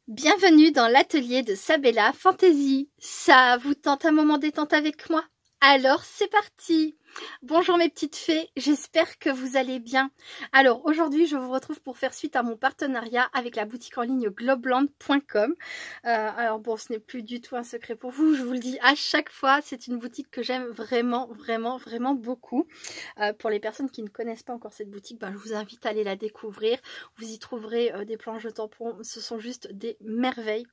Bienvenue dans l'atelier de Sabella Fantasy. Ça vous tente un moment détente avec moi? Alors c'est parti! Bonjour mes petites fées, j'espère que vous allez bien. Alors aujourd'hui je vous retrouve pour faire suite à mon partenariat avec la boutique en ligne globland.com. Alors bon, ce n'est plus du tout un secret pour vous, je vous le dis à chaque fois, c'est une boutique que j'aime vraiment beaucoup. Pour les personnes qui ne connaissent pas encore cette boutique, je vous invite à aller la découvrir. Vous y trouverez des planches de tampons, ce sont juste des merveilles.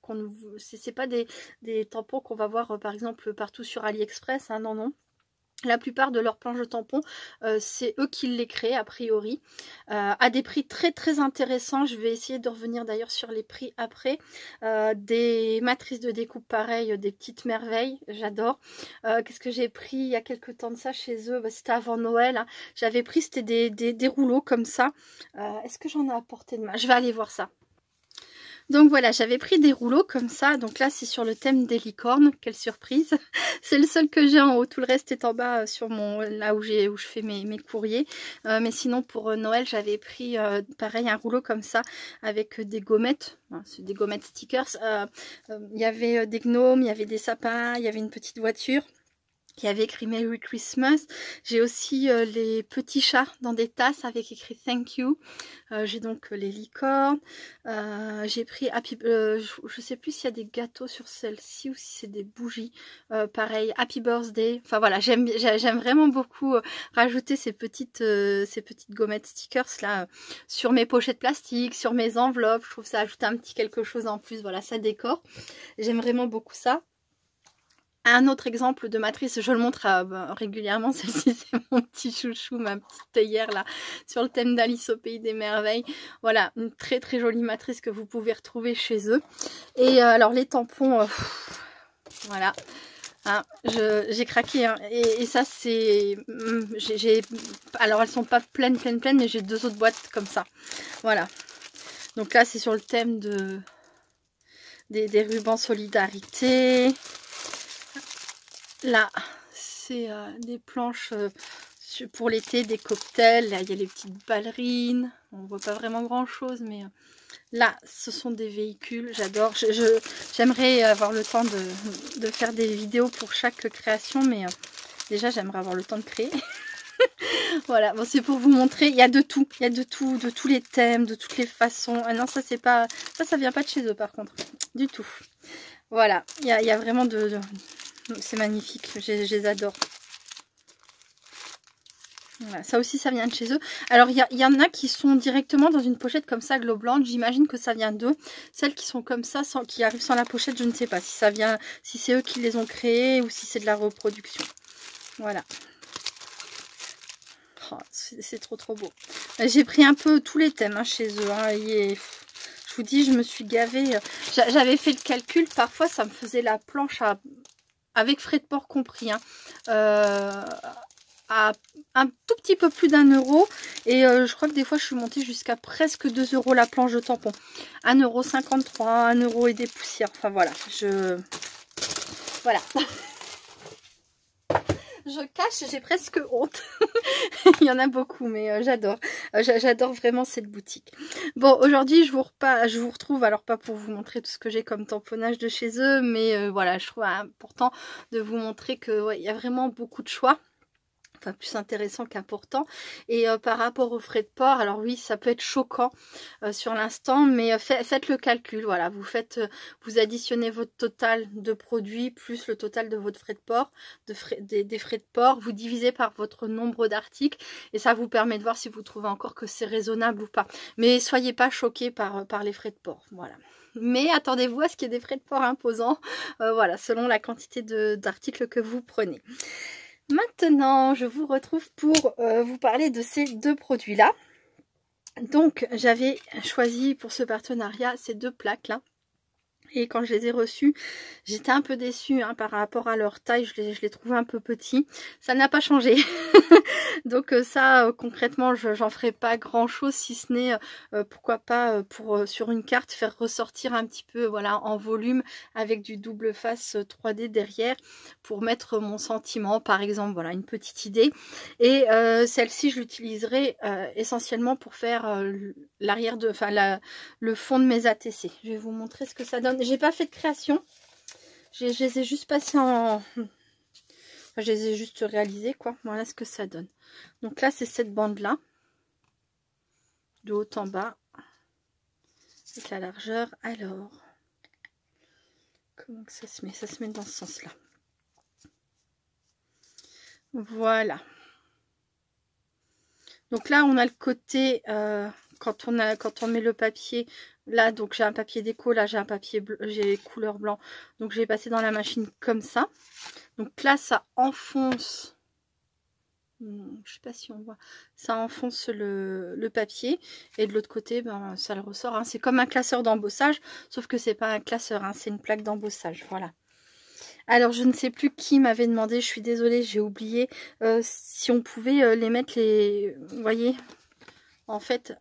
C'est pas des tampons qu'on va voir par exemple partout sur AliExpress, hein, non. La plupart de leurs planches de tampons, c'est eux qui les créent a priori, à des prix très intéressants. Je vais essayer de revenir d'ailleurs sur les prix après. Des matrices de découpe pareil, des petites merveilles, j'adore. Qu'est-ce que j'ai pris il y a quelques temps de ça chez eux? C'était avant Noël, hein. J'avais pris, c'était des rouleaux comme ça. Est-ce que j'en ai à portée de main? Je vais aller voir ça. Donc voilà, j'avais pris des rouleaux comme ça. Donc là, c'est sur le thème des licornes. Quelle surprise! C'est le seul que j'ai en haut. Tout le reste est en bas sur là où je fais mes courriers. Mais sinon, pour Noël, j'avais pris pareil un rouleau comme ça avec des gommettes. C'est des gommettes stickers. Il y avait des gnomes, il y avait des sapins, il y avait une petite voiture qui avait écrit Merry Christmas. J'ai aussi les petits chats dans des tasses avec écrit Thank you. J'ai donc les licornes. J'ai pris Happy... je sais plus s'il y a des gâteaux sur celle-ci ou si c'est des bougies. Pareil, Happy Birthday. Enfin voilà, j'aime vraiment beaucoup rajouter ces petites gommettes stickers là sur mes pochettes plastiques, sur mes enveloppes. Je trouve que ça ajoute un petit quelque chose en plus. Voilà, ça décore. J'aime vraiment beaucoup ça. Un autre exemple de matrice, je le montre régulièrement, celle-ci c'est mon petit chouchou, ma petite théière là, sur le thème d'Alice au Pays des Merveilles. Voilà, une très jolie matrice que vous pouvez retrouver chez eux. Et alors les tampons, voilà, hein, j'ai craqué, hein. Et ça c'est, alors elles sont pas pleines, mais j'ai deux autres boîtes comme ça. Voilà, donc là c'est sur le thème des rubans solidarité. Là, c'est des planches pour l'été, des cocktails. Là, il y a les petites ballerines. On voit pas vraiment grand chose, mais là, ce sont des véhicules. J'adore. J'aimerais avoir le temps de faire des vidéos pour chaque création, mais déjà, j'aimerais avoir le temps de créer. Voilà, bon, c'est pour vous montrer. Il y a de tout. Il y a de tout, de tous les thèmes, de toutes les façons. Ah non, ça, c'est pas. Ça vient pas de chez eux, par contre. Du tout. Voilà, il y a vraiment c'est magnifique, je les adore. Voilà, ça aussi ça vient de chez eux. Alors il y en a qui sont directement dans une pochette comme ça, Globland. J'imagine que ça vient d'eux. Celles qui sont comme ça, qui arrivent sans la pochette, je ne sais pas si ça vient, si c'est eux qui les ont créées ou si c'est de la reproduction. Voilà. Oh, c'est trop beau. J'ai pris un peu tous les thèmes hein, chez eux. Hein, je vous dis, je me suis gavée. J'avais fait le calcul, parfois ça me faisait la planche avec frais de port compris, hein, à un tout petit peu plus d'1 €. Et je crois que des fois je suis montée jusqu'à presque 2 € la planche de tampon. 1,53 €, 1 € et des poussières. Enfin voilà, voilà. Je cache, j'ai presque honte. Il y en a beaucoup, mais j'adore. J'adore vraiment cette boutique. Bon, aujourd'hui, je vous retrouve, alors pas pour vous montrer tout ce que j'ai comme tamponnage de chez eux, mais voilà, je trouve important de vous montrer que ouais, y a vraiment beaucoup de choix. Enfin, plus intéressant qu'important. Et par rapport aux frais de port, alors oui, ça peut être choquant sur l'instant, mais faites le calcul. Voilà, vous additionnez votre total de produits plus le total de votre frais de port, des frais de port, vous divisez par votre nombre d'articles et ça vous permet de voir si vous trouvez encore que c'est raisonnable ou pas. Mais soyez pas choqués par les frais de port. Voilà. Mais attendez-vous à ce qu'il y ait des frais de port imposants, voilà, selon la quantité d'articles que vous prenez. Maintenant, je vous retrouve pour vous parler de ces deux produits-là. Donc, j'avais choisi pour ce partenariat ces deux plaques-là. Et quand je les ai reçus, j'étais un peu déçue hein, par rapport à leur taille. Je les trouvais un peu petits. Ça n'a pas changé. Donc ça, concrètement, j'en ferai pas grand chose si ce n'est, pourquoi pas, pour sur une carte, faire ressortir un petit peu voilà, en volume avec du double face 3D derrière pour mettre mon sentiment, par exemple. Voilà, une petite idée. Et celle-ci, je l'utiliserai essentiellement pour faire l'arrière de, enfin le fond de mes ATC. Je vais vous montrer ce que ça donne. J'ai pas fait de création. Je les ai juste passés en... Enfin, je les ai juste réalisés, quoi. Voilà ce que ça donne. Donc là, c'est cette bande-là. De haut en bas. Avec la largeur. Alors, comment que ça se met? Ça se met dans ce sens-là. Voilà. Donc là, on a le côté... quand on met le papier... Là, donc j'ai un papier déco, là j'ai un papier bleu, j'ai couleur blanc. Donc je vais passer dans la machine comme ça. Donc là, ça enfonce, je sais pas si on voit, ça enfonce le papier. Et de l'autre côté, ben, ça le ressort. Hein. C'est comme un classeur d'embossage, sauf que c'est pas un classeur, hein, c'est une plaque d'embossage. Voilà. Alors, je ne sais plus qui m'avait demandé, je suis désolée, j'ai oublié, si on pouvait les mettre, vous voyez, en fait...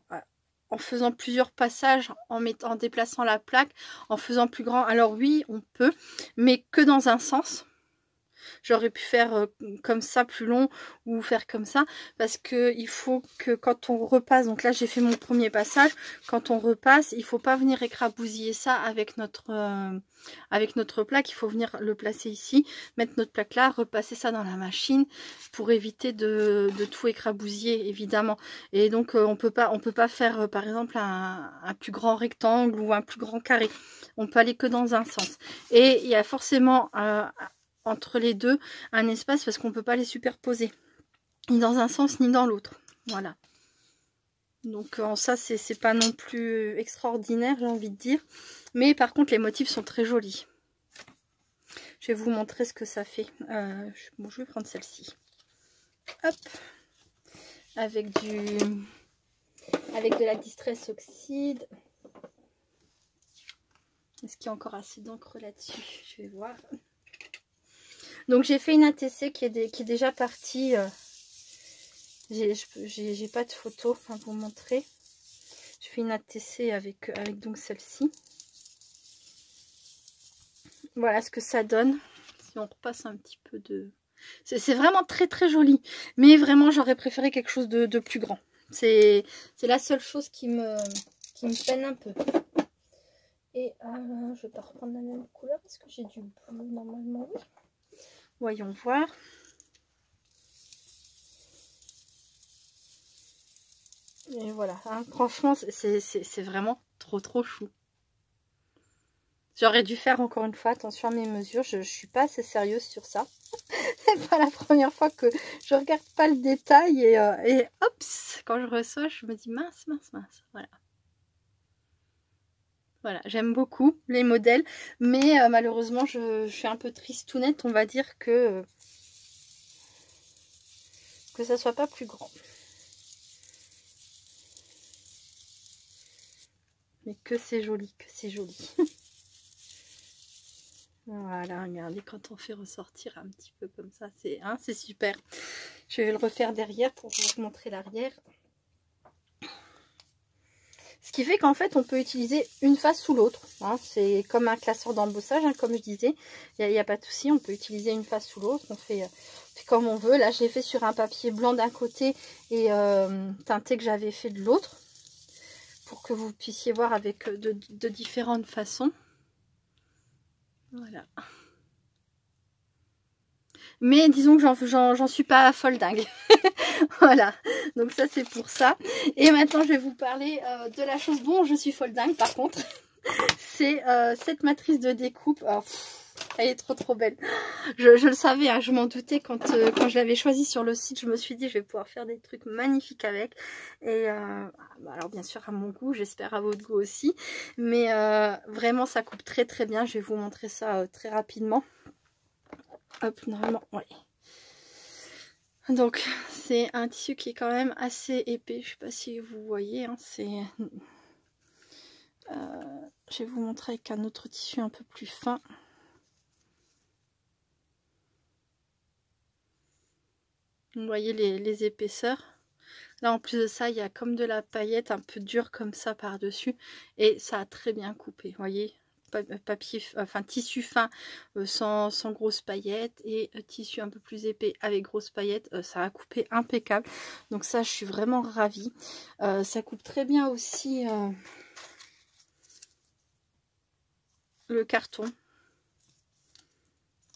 en faisant plusieurs passages, en déplaçant la plaque, en faisant plus grand. Alors oui, on peut, mais que dans un sens. J'aurais pu faire comme ça plus long ou faire comme ça parce que il faut que quand on repasse, donc là j'ai fait mon premier passage, quand on repasse, il faut pas venir écrabousiller ça avec notre plaque, il faut venir le placer ici, mettre notre plaque là, repasser ça dans la machine pour éviter de tout écrabousiller évidemment. Et donc on peut pas faire par exemple un plus grand rectangle ou un plus grand carré. On peut aller que dans un sens. Et il y a forcément entre les deux un espace parce qu'on ne peut pas les superposer ni dans un sens ni dans l'autre. Voilà. Donc ça c'est pas non plus extraordinaire, j'ai envie de dire. Mais par contre les motifs sont très jolis. Je vais vous montrer ce que ça fait. Bon, je vais prendre celle-ci. Hop. Avec de la Distress Oxide. Est-ce qu'il y a encore assez d'encre là-dessus? Je vais voir. Donc j'ai fait une ATC qui est déjà partie. J'ai pas de photo à vous montrer. Je fais une ATC avec donc celle-ci. Voilà ce que ça donne. Si on repasse un petit peu de... C'est vraiment très très joli. Mais vraiment j'aurais préféré quelque chose de plus grand. C'est la seule chose qui me peine un peu. Et je vais pas reprendre la même couleur. Est-ce que j'ai du bleu normalement? Oui. Voyons voir. Et voilà, hein, franchement, c'est vraiment trop chou. J'aurais dû faire encore une fois attention à mes mesures. Je suis pas assez sérieuse sur ça. C'est pas la première fois que je regarde pas le détail et hop, quand je reçois, je me dis mince. Voilà. Voilà, j'aime beaucoup les modèles, mais malheureusement, je suis un peu tristounette. On va dire que ça soit pas plus grand. Mais que c'est joli, Voilà, regardez, quand on fait ressortir un petit peu comme ça, c'est super. Je vais le refaire derrière pour vous montrer l'arrière. Ce qui fait qu'en fait, on peut utiliser une face ou l'autre. Hein. C'est comme un classeur d'embossage, hein, comme je disais. Il n'y a pas de souci, on peut utiliser une face ou l'autre. On fait comme on veut. Là, j'ai fait sur un papier blanc d'un côté et teinté que j'avais fait de l'autre. Pour que vous puissiez voir avec de différentes façons. Voilà. Mais disons que j'en suis pas folle dingue. Voilà, donc ça c'est pour ça. Et maintenant je vais vous parler de la chose dont je suis folle dingue par contre. C'est cette matrice de découpe. Oh, elle est trop belle. Je le savais, hein, je m'en doutais quand je l'avais choisie sur le site. Je me suis dit je vais pouvoir faire des trucs magnifiques avec. Et alors bien sûr à mon goût, j'espère à votre goût aussi. Mais vraiment ça coupe très bien. Je vais vous montrer ça très rapidement. Hop, normalement, ouais. Donc c'est un tissu qui est quand même assez épais. Je sais pas si vous voyez, hein, Je vais vous montrer avec un autre tissu un peu plus fin. Vous voyez les épaisseurs. Là, en plus de ça, il y a comme de la paillette un peu dure comme ça par-dessus. Et ça a très bien coupé. Vous voyez, papier, enfin tissu fin sans grosses paillettes. Et tissu un peu plus épais avec grosses paillettes. Ça a coupé impeccable. Donc ça, je suis vraiment ravie. Ça coupe très bien aussi le carton.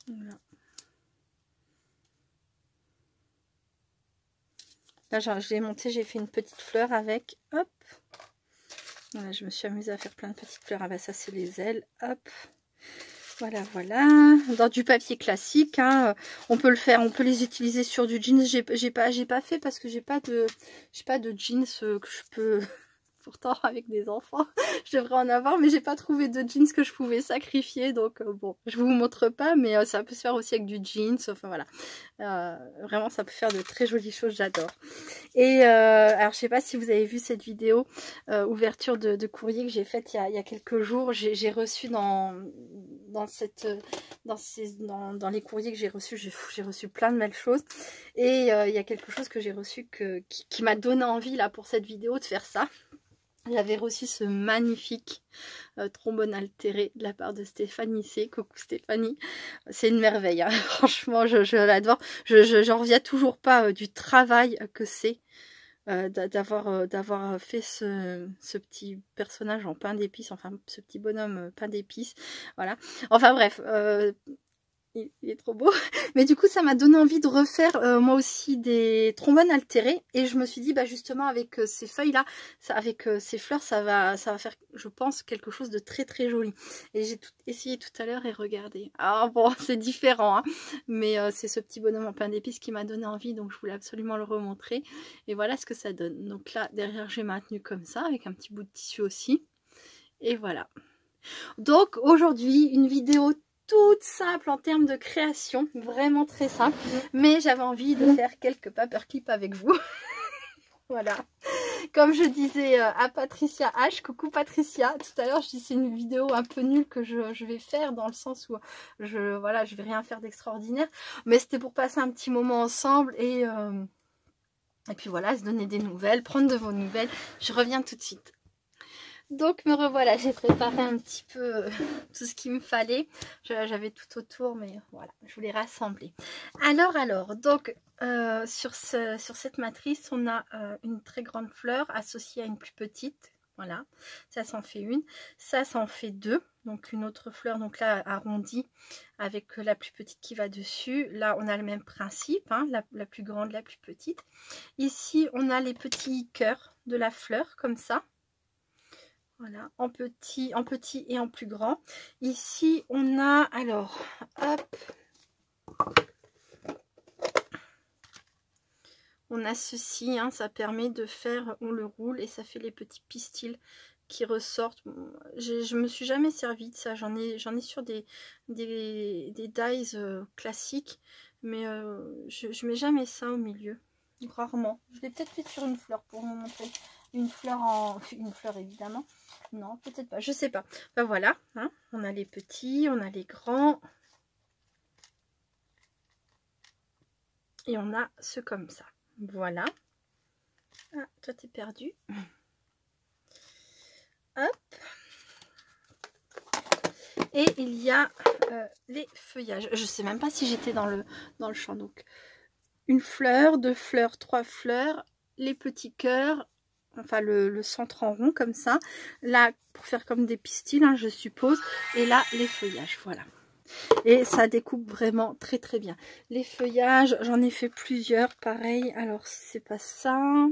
Voilà. Là, je l'ai monté, j'ai fait une petite fleur avec. Hop. Voilà, je me suis amusée à faire plein de petites fleurs. Ah bah ça, c'est les ailes. Hop. Voilà, voilà. Dans du papier classique. Hein. On peut le faire, on peut les utiliser sur du jeans. J'ai pas fait parce que j'ai pas de jeans que je peux... Pourtant, avec des enfants, je devrais en avoir, mais j'ai pas trouvé de jeans que je pouvais sacrifier. Donc, bon, je vous montre pas, mais ça peut se faire aussi avec du jeans. Enfin, voilà. Vraiment, ça peut faire de très jolies choses, j'adore. Et alors, je sais pas si vous avez vu cette vidéo ouverture de courrier que j'ai faite il y a quelques jours. J'ai reçu dans les courriers que j'ai reçus, j'ai reçu plein de belles choses. Et il y a quelque chose que j'ai reçu qui m'a donné envie là pour cette vidéo de faire ça. J'avais reçu ce magnifique trombone altéré de la part de Stéphanie C. Coucou Stéphanie. C'est une merveille. Hein. Franchement, je l'adore. J'en reviens toujours pas du travail que c'est d'avoir fait ce petit personnage en pain d'épices. Enfin, ce petit bonhomme pain d'épices. Voilà. Enfin bref. Il est trop beau. Mais du coup, ça m'a donné envie de refaire moi aussi des trombones altérés. Et je me suis dit, bah justement, avec ces feuilles-là, avec ces fleurs, ça va faire, je pense, quelque chose de très très joli. Et j'ai essayé tout à l'heure et regardez. Ah bon, c'est différent. Hein, mais c'est ce petit bonhomme en pain d'épices qui m'a donné envie. Donc, je voulais absolument le remontrer. Et voilà ce que ça donne. Donc là, derrière, j'ai maintenu comme ça, avec un petit bout de tissu aussi. Et voilà. Donc, aujourd'hui, une vidéo toute simple en termes de création, vraiment très simple, mais j'avais envie de faire quelques paperclips avec vous. Voilà, comme je disais à Patricia H, coucou Patricia, tout à l'heure je dis c'est une vidéo un peu nulle que je vais faire dans le sens où je vais rien faire d'extraordinaire, mais c'était pour passer un petit moment ensemble et puis voilà, se donner des nouvelles, prendre de vos nouvelles. Je reviens tout de suite. Donc me revoilà, j'ai préparé un petit peu tout ce qu'il me fallait. J'avais tout autour, mais voilà, je voulais rassembler. Alors, donc sur cette matrice, on a une très grande fleur associée à une plus petite. Voilà, ça en fait une. Ça en fait deux. Donc une autre fleur, donc là arrondie, avec la plus petite qui va dessus. Là, on a le même principe, hein, la plus grande, la plus petite. Ici, on a les petits cœurs de la fleur, comme ça. Voilà, en petit et en plus grand. Ici, on a, alors, hop, on a ceci, hein, ça permet de faire, on le roule et ça fait les petits pistils qui ressortent. Je me suis jamais servi de ça, j'en ai sur des dies classiques, mais je mets jamais ça au milieu, rarement. Je l'ai peut-être fait sur une fleur pour vous montrer. Une fleur évidemment. Non, peut-être pas, je sais pas. Ben voilà, hein, on a les petits, on a les grands. Et on a ce comme ça. Voilà. Ah, toi t'es perdu. Hop. Et il y a les feuillages. Je sais même pas si j'étais dans le champ. Donc, une fleur, deux fleurs, trois fleurs, les petits cœurs. Enfin le centre en rond comme ça, là pour faire comme des pistils, hein, je suppose, et là les feuillages, voilà. Et ça découpe vraiment très très bien. Les feuillages, j'en ai fait plusieurs, pareil. Alors c'est pas ça,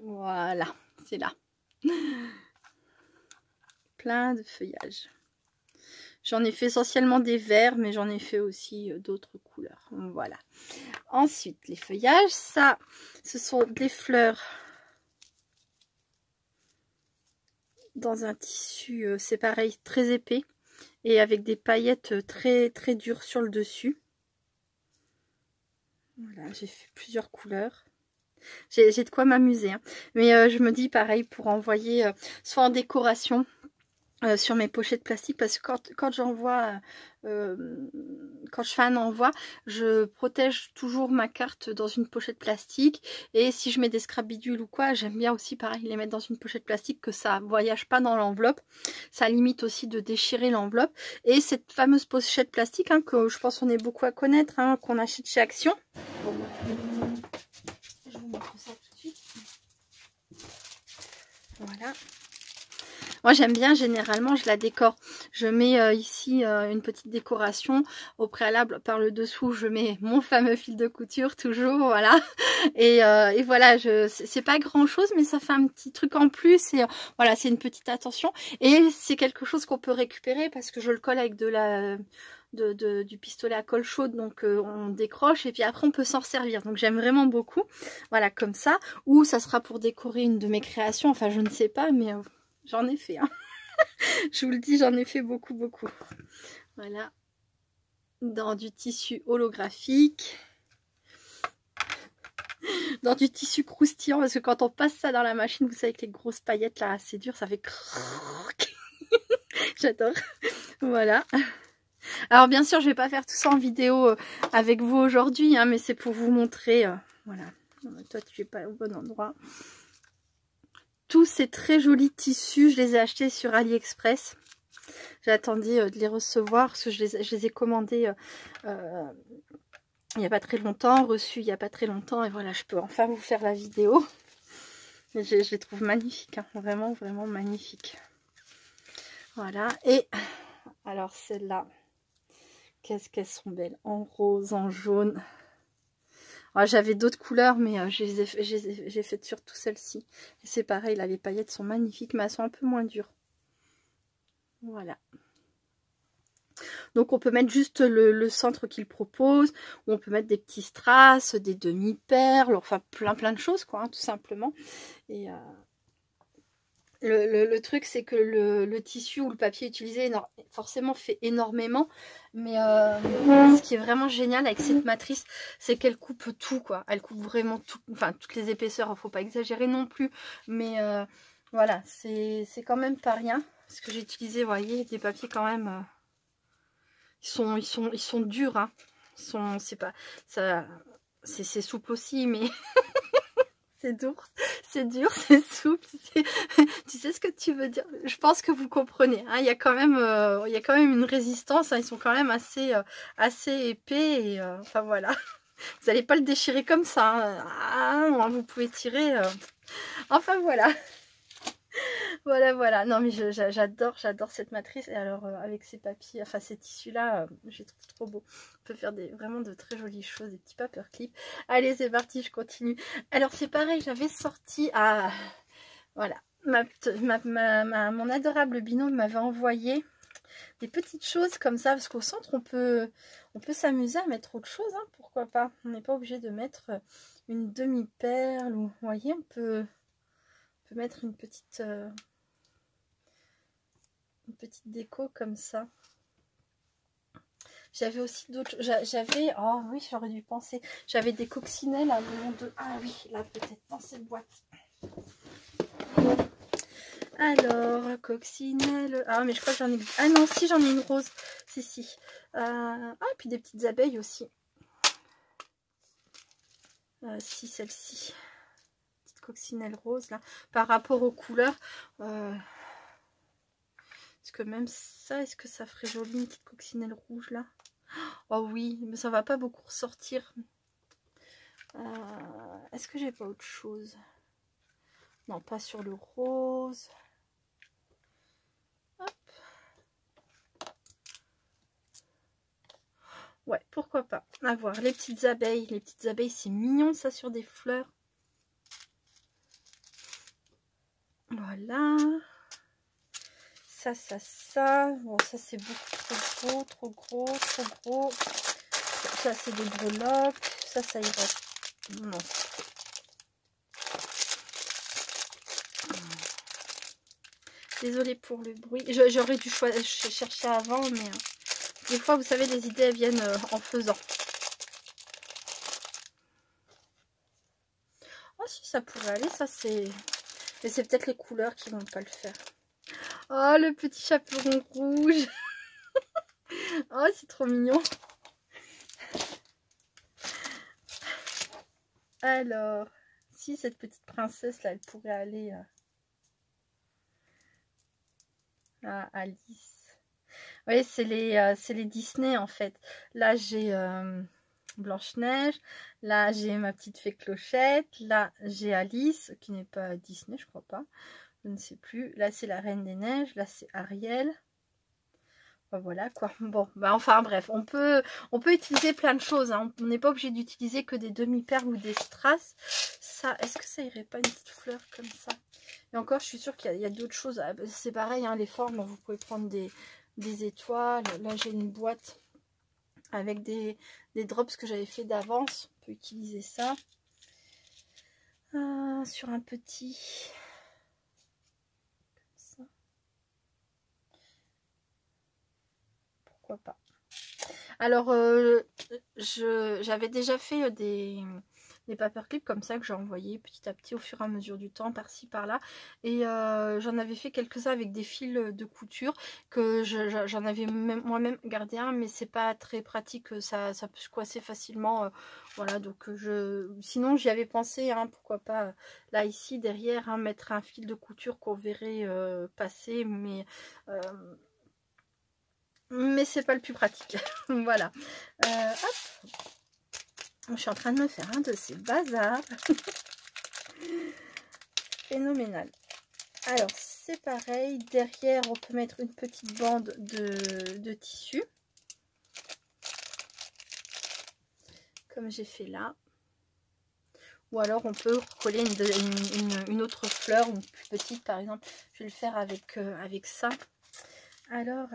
voilà, c'est là. Plein de feuillages. J'en ai fait essentiellement des verts, mais j'en ai fait aussi d'autres couleurs. Voilà. Ensuite, les feuillages, ça, ce sont des fleurs dans un tissu, c'est pareil, très épais et avec des paillettes très très dures sur le dessus. Voilà, j'ai fait plusieurs couleurs. J'ai de quoi m'amuser. Hein. Mais je me dis pareil pour envoyer soit en décoration sur mes pochettes plastiques, parce que quand j'envoie, quand je fais un envoi, je protège toujours ma carte dans une pochette plastique. Et si je mets des scrap bidules ou quoi, j'aime bien aussi pareil les mettre dans une pochette plastique, que ça voyage pas dans l'enveloppe. Ça limite aussi de déchirer l'enveloppe. Et cette fameuse pochette plastique, hein, que je pense qu'on est beaucoup à connaître, hein, qu'on achète chez Action. Je vous montre ça tout de suite. Voilà. Moi j'aime bien, généralement je la décore. Je mets ici une petite décoration. Au préalable, par le dessous, je mets mon fameux fil de couture, toujours, voilà. Et voilà, c'est pas grand chose, mais ça fait un petit truc en plus. Et voilà, c'est une petite attention. Et c'est quelque chose qu'on peut récupérer parce que je le colle avec du pistolet à colle chaude, donc on décroche et puis après on peut s'en servir, donc j'aime vraiment beaucoup, voilà, comme ça. Ou ça sera pour décorer une de mes créations, enfin je ne sais pas, mais j'en ai fait, hein. Je vous le dis, j'en ai fait beaucoup, voilà, dans du tissu holographique, dans du tissu croustillant, parce que quand on passe ça dans la machine, vous savez, avec les grosses paillettes là, c'est dur, ça fait croc. J'adore. Voilà. Alors bien sûr, je vais pas faire tout ça en vidéo avec vous aujourd'hui, hein, mais c'est pour vous montrer. Voilà. Toi, tu es pas au bon endroit. Tous ces très jolis tissus, je les ai achetés sur AliExpress. J'attendais de les recevoir parce que je les ai commandés il n'y a pas très longtemps, reçus il n'y a pas très longtemps. Et voilà, je peux enfin vous faire la vidéo. Je les trouve magnifiques, hein, vraiment, vraiment magnifiques. Voilà. Et alors celle-là. Qu'est-ce qu'elles sont belles, en rose, en jaune. J'avais d'autres couleurs, mais j'ai fait surtout celle-ci. Et c'est pareil, là, les paillettes sont magnifiques, mais elles sont un peu moins dures. Voilà. Donc on peut mettre juste le centre qu'il propose, ou on peut mettre des petits strass, des demi-perles, enfin plein de choses, quoi, hein, tout simplement. Et le truc, c'est que le tissu ou le papier utilisé forcément fait énormément, mais ce qui est vraiment génial avec cette matrice, c'est qu'elle coupe tout, quoi. Elle coupe vraiment tout, enfin toutes les épaisseurs, il ne faut pas exagérer non plus, mais voilà, c'est quand même pas rien. Parce que j'ai utilisé, vous voyez, des papiers quand même, ils sont durs, hein. C'est pas ça, c'est souple aussi, mais c'est dur, c'est souple. Tu sais ce que tu veux dire? Je pense que vous comprenez. Hein, il y a quand même une résistance. Hein, ils sont quand même assez épais. Et, enfin voilà. Vous n'allez pas le déchirer comme ça. Hein. Ah, vous pouvez tirer. Enfin voilà. Voilà. Non mais j'adore cette matrice. Et alors avec ces papiers, enfin ces tissus là, je les trouve trop beaux. On peut faire vraiment de très jolies choses, des petits paperclips. Allez, c'est parti, je continue. Alors c'est pareil, j'avais sorti voilà, mon adorable binôme m'avait envoyé des petites choses comme ça, parce qu'au centre on peut s'amuser à mettre autre chose, hein, pourquoi pas. On n'est pas obligé de mettre une demi-perle, ou vous voyez, on peut mettre une petite déco comme ça. J'avais aussi d'autres, oh oui, j'aurais dû penser, j'avais des coccinelles à moment de, ah oui, là peut-être dans cette boîte. Alors, coccinelle, ah mais je crois que j'en ai, ah non, si j'en ai une rose, si. Ah, et puis des petites abeilles aussi. Si, celle-ci, petite coccinelle rose là, par rapport aux couleurs, est-ce que même ça, est-ce que ça ferait joli une petite coccinelle rouge là? Oh oui, mais ça va pas beaucoup ressortir. Est-ce que j'ai pas autre chose? Non, pas sur le rose. Hop. Ouais, pourquoi pas. À voir, les petites abeilles. Les petites abeilles, c'est mignon ça sur des fleurs. Voilà. Ça. Bon, ça c'est beaucoup trop gros. Ça c'est des breloques. Ça ira. Non. Désolée pour le bruit. J'aurais dû chercher avant, mais des fois, vous savez, les idées elles viennent en faisant. ça pourrait aller, ça c'est... Mais c'est peut-être les couleurs qui vont pas le faire. Oh, le petit chaperon rouge. Oh, c'est trop mignon. Alors, si cette petite princesse là, elle pourrait aller à Alice. Oui, c'est les Disney en fait. Là, j'ai Blanche-Neige. Là, j'ai ma petite fée Clochette. Là, j'ai Alice, qui n'est pas Disney, je crois pas. Je ne sais plus. Là, c'est la Reine des Neiges. Là, c'est Ariel. Voilà quoi. Bon, bah enfin bref, on peut utiliser plein de choses. Hein. On n'est pas obligé d'utiliser que des demi-perles ou des strass. Ça, est-ce que ça irait pas une petite fleur comme ça? Et encore, je suis sûre qu'il y a d'autres choses. C'est pareil, hein, les formes, vous pouvez prendre des étoiles. Là, j'ai une boîte avec des drops que j'avais fait d'avance. On peut utiliser ça. Sur un petit... pas. Alors, j'avais déjà fait des paperclips comme ça que j'ai envoyé petit à petit au fur et à mesure du temps, par-ci, par-là. Et j'en avais fait quelques-uns avec des fils de couture que j'en avais moi-même gardé un, mais c'est pas très pratique, ça peut se coincer facilement. Voilà, donc sinon j'y avais pensé, hein, pourquoi pas là ici derrière, hein, mettre un fil de couture qu'on verrait passer, mais c'est pas le plus pratique. Voilà. Hop. Je suis en train de me faire un de ces bazars. Phénoménal. Alors, c'est pareil. Derrière, on peut mettre une petite bande de tissu. Comme j'ai fait là. Ou alors, on peut coller une autre fleur, une plus petite par exemple. Je vais le faire avec ça. Alors...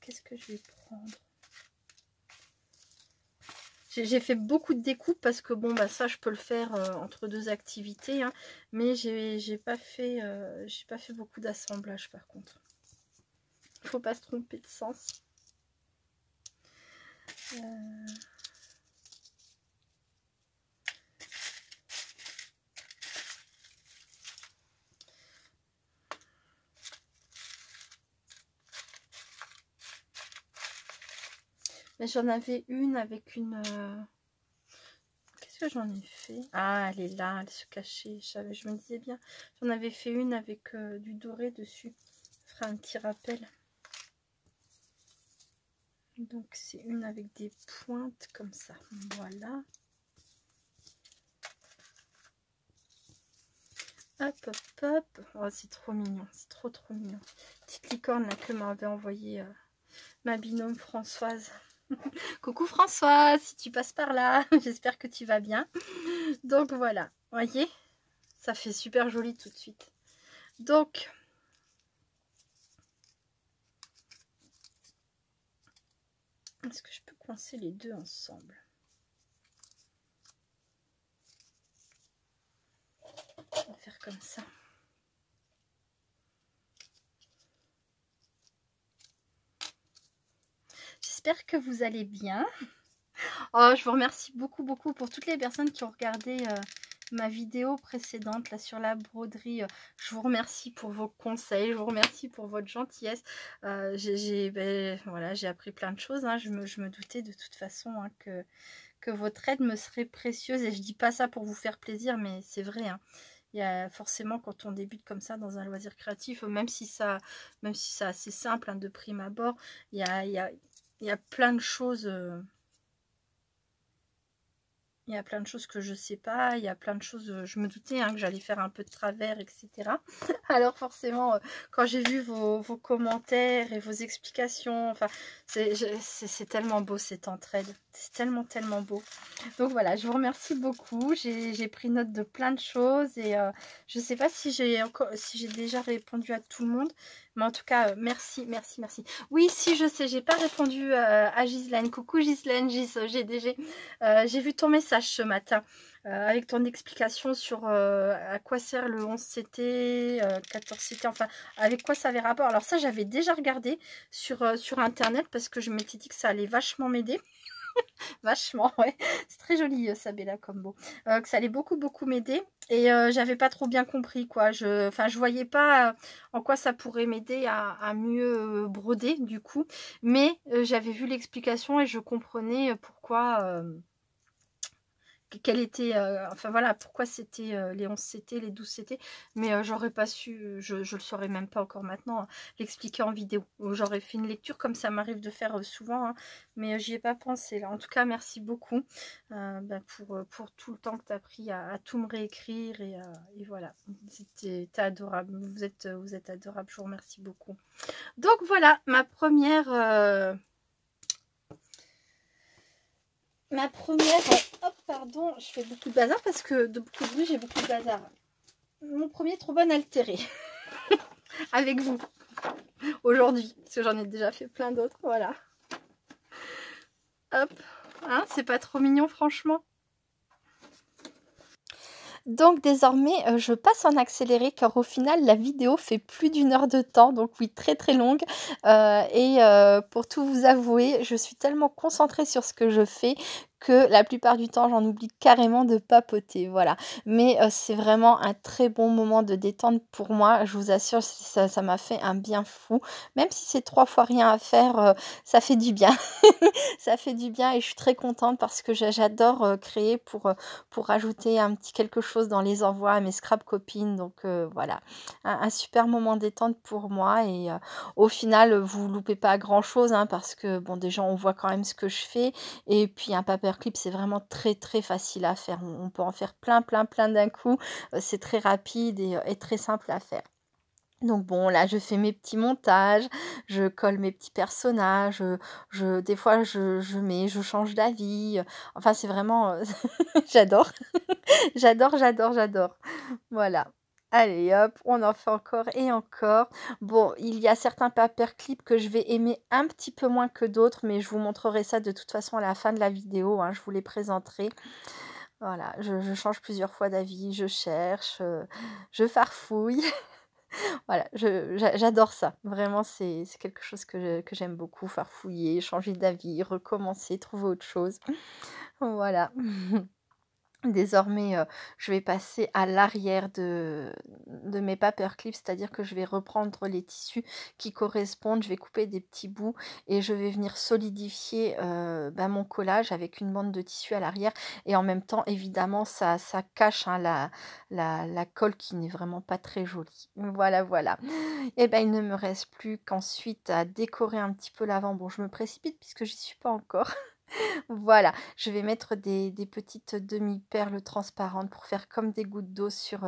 Qu'est-ce que je vais prendre? J'ai fait beaucoup de découpes parce que bon, bah ça je peux le faire entre deux activités, hein, mais j'ai pas fait beaucoup d'assemblage par contre. Il faut pas se tromper de sens. Mais j'en avais une avec une... Qu'est-ce que j'en ai fait? Ah, elle est là, elle se cachait. Je me disais bien. J'en avais fait une avec du doré dessus. Ça fera un petit rappel. Donc, c'est une avec des pointes comme ça. Voilà. Hop, hop, hop. Oh, c'est trop mignon. C'est trop mignon. Petite licorne là, que m'avait envoyé ma binôme Françoise. Coucou Françoise, si tu passes par là, j'espère que tu vas bien. Donc voilà, voyez, ça fait super joli tout de suite. Donc, est-ce que je peux coincer les deux ensemble? On va faire comme ça. J'espère que vous allez bien. Oh, je vous remercie beaucoup pour toutes les personnes qui ont regardé ma vidéo précédente là sur la broderie. Je vous remercie pour vos conseils, je vous remercie pour votre gentillesse. Voilà, j'ai appris plein de choses, hein. Je me doutais de toute façon, hein, que votre aide me serait précieuse, et je dis pas ça pour vous faire plaisir, mais c'est vrai, hein. Il y a forcément, quand on débute comme ça dans un loisir créatif, même si c'est assez simple, hein, de prime abord, il y a plein de choses. Il y a plein de choses que je sais pas, il y a plein de choses, je me doutais, hein, que j'allais faire un peu de travers, etc. Alors forcément, quand j'ai vu vos commentaires et vos explications, enfin, c'est tellement beau cette entraide. C'est tellement beau. Donc voilà, je vous remercie beaucoup. J'ai pris note de plein de choses, et je sais pas si j'ai déjà répondu à tout le monde. Mais en tout cas, merci. Oui, si, je sais, j'ai pas répondu à Ghislaine. Coucou Ghislaine, GDG. J'ai vu ton message ce matin avec ton explication sur à quoi sert le 11CT, 14CT, enfin, avec quoi ça avait rapport. Alors ça, j'avais déjà regardé sur internet parce que je m'étais dit que ça allait vachement m'aider. Vachement, ouais. C'est très joli, Sabella Combo. Que ça allait beaucoup m'aider. Et j'avais pas trop bien compris, quoi. Je voyais pas en quoi ça pourrait m'aider à mieux broder, du coup. Mais j'avais vu l'explication et je comprenais pourquoi... quelle était, enfin voilà, pourquoi c'était les 11 CT, les 12 CT, mais j'aurais pas su, je le saurais même pas encore maintenant, hein, l'expliquer en vidéo. J'aurais fait une lecture comme ça m'arrive de faire souvent, hein, mais j'y ai pas pensé là. En tout cas, merci beaucoup pour tout le temps que tu as pris à tout me réécrire et voilà, t'es adorable, vous êtes adorable, je vous remercie beaucoup. Donc voilà, ma première... hop, pardon, je fais beaucoup de bazar parce que de beaucoup de bruit, j'ai beaucoup de bazar. Mon premier trop bon altéré avec vous aujourd'hui, parce que j'en ai déjà fait plein d'autres, voilà. Hop, hein, c'est pas trop mignon franchement. Donc désormais, je passe en accéléré car au final, la vidéo fait plus d'1 heure de temps. Donc oui, très longue. Pour tout vous avouer, je suis tellement concentrée sur ce que je fais que la plupart du temps, j'en oublie carrément de papoter, voilà. Mais c'est vraiment un très bon moment de détente pour moi. Je vous assure, ça m'a fait un bien fou. Même si c'est 3 fois rien à faire, ça fait du bien. Ça fait du bien et je suis très contente parce que j'adore créer pour rajouter un petit quelque chose dans les envois à mes scrap copines. Donc voilà, un super moment détente pour moi. Et au final, vous loupez pas grand chose, hein, parce que bon, déjà on voit quand même ce que je fais. Et puis un paperclip, c'est vraiment très facile à faire. On peut en faire plein d'un coup. C'est très rapide et très simple à faire. Donc bon, là, je fais mes petits montages, je colle mes petits personnages, des fois, je change d'avis. Enfin, c'est vraiment... j'adore. J'adore. Voilà. Allez, hop, on en fait encore et encore. Bon, il y a certains paperclips que je vais aimer un petit peu moins que d'autres, mais je vous montrerai ça de toute façon à la fin de la vidéo, hein, je vous les présenterai. Voilà, je change plusieurs fois d'avis, je cherche, je farfouille. Voilà, j'adore ça. Vraiment, c'est quelque chose que j'aime beaucoup, farfouiller, changer d'avis, recommencer, trouver autre chose. Voilà. Désormais, je vais passer à l'arrière de mes paperclips, c'est-à-dire que je vais reprendre les tissus qui correspondent, je vais couper des petits bouts et je vais venir solidifier mon collage avec une bande de tissu à l'arrière. Et en même temps, évidemment, ça cache, hein, la colle qui n'est vraiment pas très jolie. Voilà. Et ben, il ne me reste plus qu'ensuite à décorer un petit peu l'avant. Bon, je me précipite puisque j'y suis pas encore. Voilà, je vais mettre des petites demi-perles transparentes pour faire comme des gouttes d'eau sur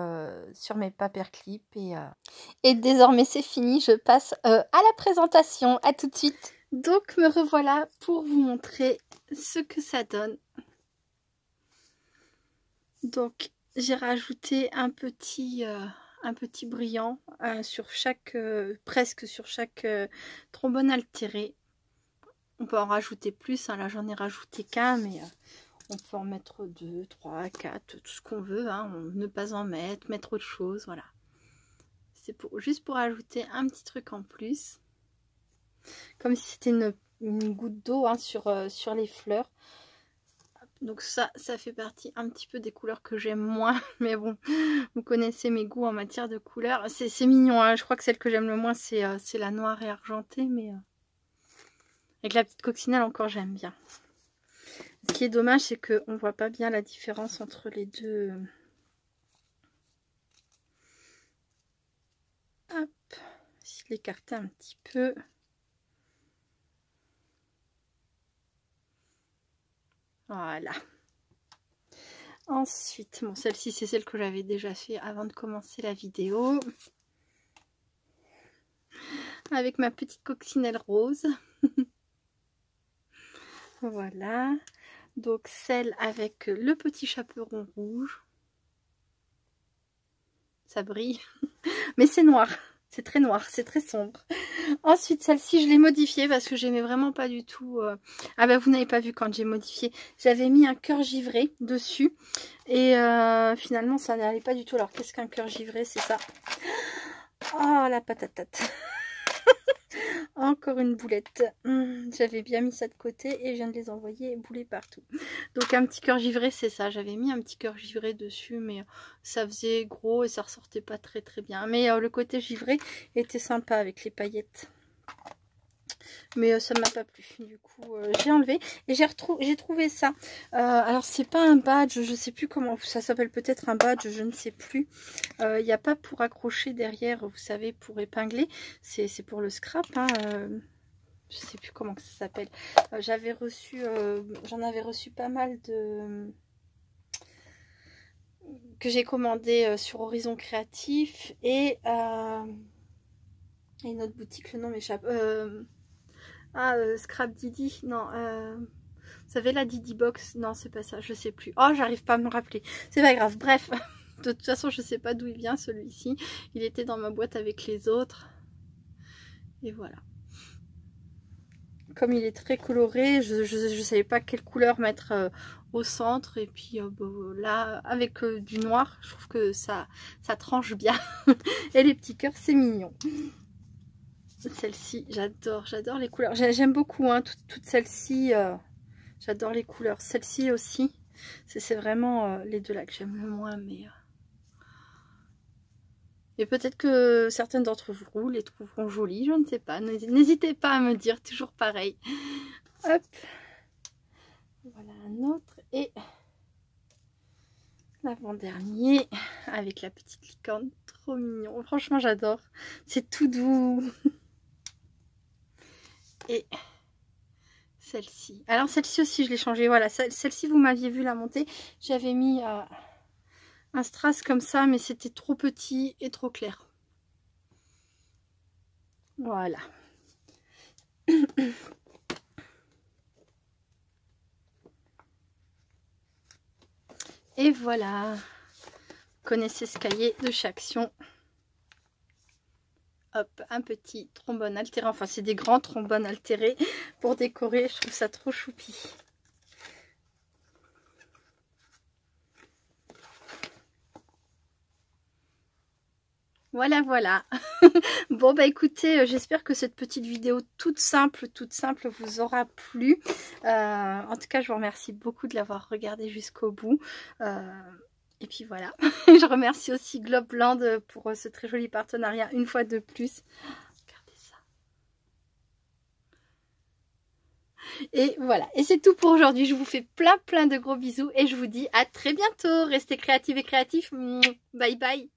mes paperclips. Et désormais, c'est fini. Je passe à la présentation. À tout de suite. Donc, me revoilà pour vous montrer ce que ça donne. Donc, j'ai rajouté un petit brillant sur chaque, presque sur chaque trombone altéré. On peut en rajouter plus, hein. Là j'en ai rajouté qu'un, mais on peut en mettre 2, 3, 4, tout ce qu'on veut, hein. Ne pas en mettre autre chose, voilà. C'est juste pour ajouter un petit truc en plus. Comme si c'était une goutte d'eau, hein, sur les fleurs. Donc ça fait partie un petit peu des couleurs que j'aime moins. Mais bon, vous connaissez mes goûts en matière de couleurs. C'est mignon, hein. Je crois que celle que j'aime le moins, c'est la noire et argentée, mais... avec la petite coccinelle encore j'aime bien. Ce qui est dommage, c'est qu'on ne voit pas bien la différence entre les deux. Hop, essayer de l'écarter un petit peu. Voilà. Ensuite, bon, celle-ci c'est celle que j'avais déjà fait avant de commencer la vidéo. Avec ma petite coccinelle rose. Voilà. Donc celle avec le petit chaperon rouge. Ça brille. Mais c'est noir. C'est très noir. C'est très sombre. Ensuite, celle-ci, je l'ai modifiée parce que j'aimais vraiment pas du tout. Ah ben, vous n'avez pas vu quand j'ai modifié. J'avais mis un cœur givré dessus. Et finalement, ça n'allait pas du tout. Alors, qu'est-ce qu'un cœur givré? C'est ça. Oh, la patate. Encore une boulette. J'avais bien mis ça de côté et je viens de les envoyer bouler partout. Donc un petit cœur givré, c'est ça. J'avais mis un petit cœur givré dessus, mais ça faisait gros et ça ressortait pas très très bien. Mais le côté givré était sympa avec les paillettes. Mais ça m'a pas plu. Du coup, j'ai enlevé et j'ai trouvé ça. Alors c'est pas un badge, je sais plus comment ça s'appelle, peut-être un badge, je ne sais plus. Il n'y a pas pour accrocher derrière, vous savez, pour épingler. C'est pour le scrap. Hein, je sais plus comment ça s'appelle. J'avais reçu, j'en avais reçu pas mal de que j'ai commandé sur Horizon Créatif et une autre boutique, le nom m'échappe. Scrap Didi, non, vous savez la Didi Box, non c'est pas ça, je sais plus. Oh, j'arrive pas à me rappeler, c'est pas grave, bref. De toute façon, je sais pas d'où il vient celui-ci. Il était dans ma boîte avec les autres. Et voilà. Comme il est très coloré, je savais pas quelle couleur mettre au centre. Et puis bon, là, avec du noir, je trouve que ça tranche bien. Et les petits cœurs, c'est mignon. Celle-ci, j'adore les couleurs. J'aime beaucoup hein, toutes celles-ci. J'adore les couleurs. Celle-ci aussi. C'est vraiment les deux là que j'aime le moins. Mais et peut-être que certaines d'entre vous les trouveront jolies. Je ne sais pas. N'hésitez pas à me dire. Toujours pareil. Hop. Voilà un autre. Et l'avant-dernier. Avec la petite licorne. Trop mignon. Franchement, j'adore. C'est tout doux. Et celle-ci. Alors celle-ci aussi je l'ai changée. Voilà, celle-ci vous m'aviez vu la monter. J'avais mis un strass comme ça, mais c'était trop petit et trop clair. Voilà. Et voilà. Vous connaissez ce cahier de chez Action. Hop, un petit trombone altéré. Enfin, c'est des grands trombones altérés pour décorer. Je trouve ça trop choupi. Voilà, voilà. Bon, bah écoutez, j'espère que cette petite vidéo toute simple vous aura plu. En tout cas, je vous remercie beaucoup de l'avoir regardé jusqu'au bout. Et puis voilà. Je remercie aussi Globland pour ce très joli partenariat une fois de plus. Regardez ça. Et voilà. Et c'est tout pour aujourd'hui. Je vous fais plein de gros bisous et je vous dis à très bientôt. Restez créatifs et créatifs. Bye bye.